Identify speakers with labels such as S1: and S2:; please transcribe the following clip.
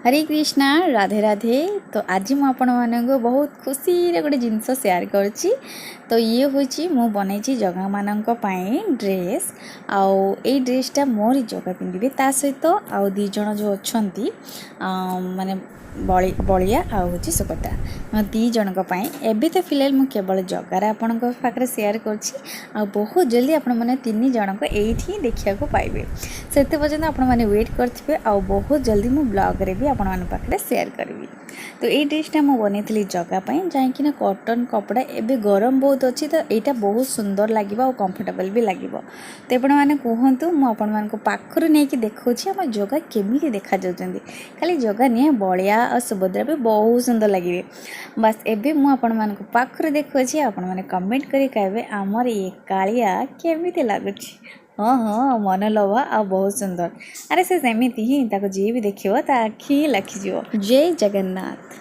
S1: हरे कृष्णा राधे राधे। तो आज मु आपण मानक बहुत खुशी गोटे जिनस शेयर करुच्ची। तो ये हूँ मु बनई जगह मानक ड्रेस आउ ए ड्रेसटा मोर जगह पिंधे ता सहित आउ दी जन जो अच्छा माने बलिया आउ हूँ सुकता दी जनक एबे तो फिलहाल मु केवल जगार आपण पाखे सेयार कर बहुत जल्दी आपण मैंने तीन जनक ये देखा पाइबे से पर्यटन आपण मैंने वेट करेंगे आ बहुत जल्दी मु ब्लॉग रे भी आपण मान पाखे सेयार करी। तो ये ड्रेसटा मु बनई जगह जहाँकि कॉटन कपड़ा एबे गरम बहुत अच्छी तो यहाँ बहुत सुंदर लगे और कंफर्टेबल भी लगे। तो आपण मैंने कहतु मुझे पाखर नहीं देखा आम जगह केमी देखा खाली जगह नहीं बलिया और सुभद्रा भी बहुत सुंदर लगे। बस एबे मुझे पाखर देखुची आपण मैंने कमेंट करी कहबे आमर ये कालिया केमी लगुच। हाँ हाँ मन लभा आ बहुत सुंदर। अरे से सेमती ही जी भी देखियो ता आखि लाखिजिवो। जय जगन्नाथ।